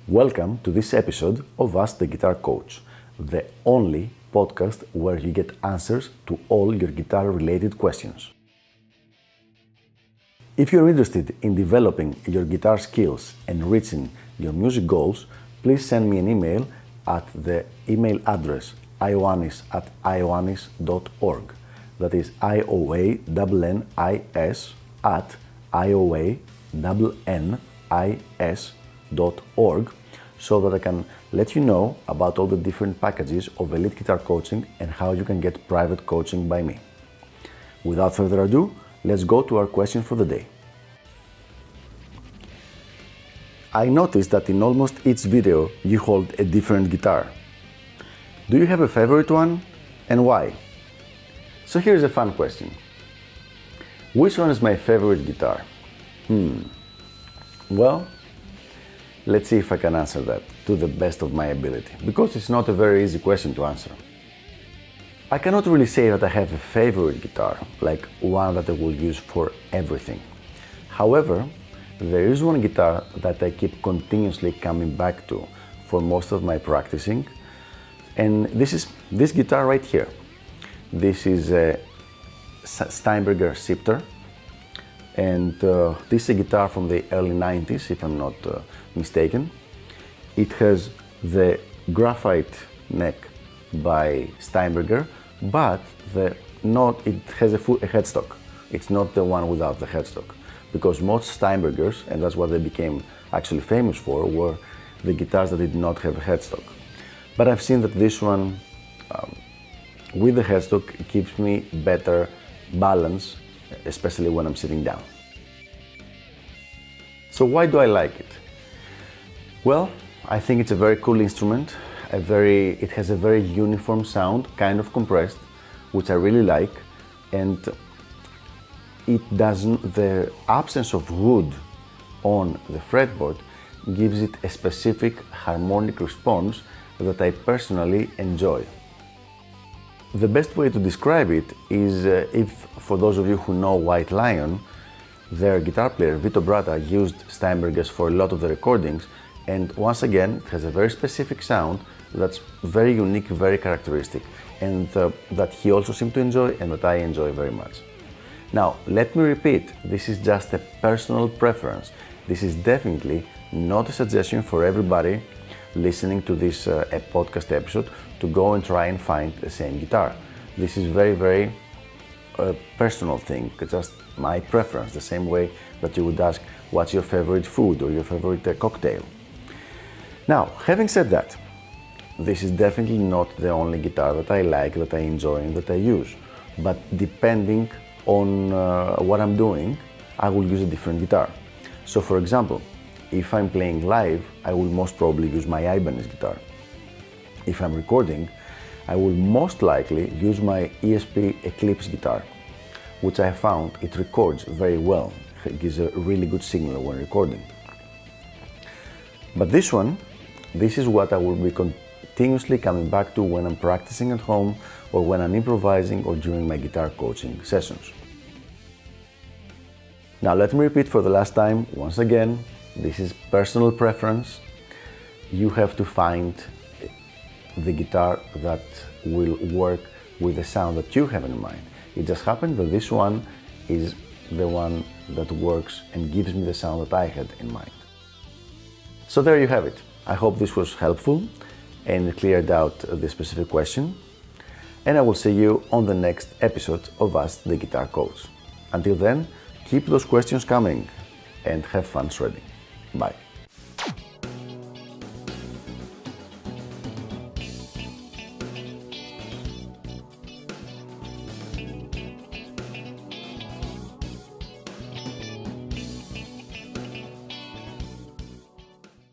Welcome to this episode of Ask the Guitar Coach, the only podcast where you get answers to all your guitar-related questions. If you're interested in developing your guitar skills and reaching your music goals, please send me an email at the email address ioannis@ioannis.org. That is ioannis@ioannis.org, so that I can let you know about all the different packages of elite guitar coaching and how you can get private coaching by me. Without further ado, let's go to our question for the day. I noticed that in almost each video you hold a different guitar. Do you have a favorite one, and why? So here's a fun question. Which one is my favorite guitar? Well, let's see if I can answer that to the best of my ability, because it's not a very easy question to answer. I cannot really say that I have a favorite guitar, like one that I will use for everything. However, there is one guitar that I keep continuously coming back to for most of my practicing, and this is this guitar right here. This is a Steinberger Scepter, and this is a guitar from the early 90s, if I'm not mistaken. It has the graphite neck by Steinberger, but it has a headstock. It's not the one without the headstock, because most Steinbergers, and that's what they became actually famous for, were the guitars that did not have a headstock. But I've seen that this one with the headstock gives me better balance, especially when I'm sitting down. So why do I like it? Well, I think it's a very cool instrument. It has a very uniform sound, kind of compressed, which I really like, and the absence of wood on the fretboard gives it a specific harmonic response that I personally enjoy. The best way to describe it is for those of you who know White Lion, their guitar player Vito Bratta used Steinbergers for a lot of the recordings, and once again it has a very specific sound that's very unique, very characteristic, and that he also seemed to enjoy and that I enjoy very much. Now, let me repeat, this is just a personal preference. This is definitely not a suggestion for everybody listening to this podcast episode to go and try and find the same guitar. This is very, very personal thing. It's just my preference, the same way that you would ask what's your favorite food or your favorite cocktail. Now, having said that, this is definitely not the only guitar that I like, that I enjoy and that I use. But depending on what I'm doing, I will use a different guitar. So for example, if I'm playing live, I will most probably use my Ibanez guitar. If I'm recording, I will most likely use my ESP Eclipse guitar, which I found it records very well. It gives a really good signal when recording. But this is what I will be continuously coming back to when I'm practicing at home, or when I'm improvising, or during my guitar coaching sessions. Now let me repeat for the last time, once again, this is personal preference. You have to find the guitar that will work with the sound that you have in mind. It just happened that this one is the one that works and gives me the sound that I had in mind. So there you have it. I hope this was helpful and cleared out the specific question. And I will see you on the next episode of Ask the Guitar Coach. Until then, keep those questions coming and have fun shredding. Bye.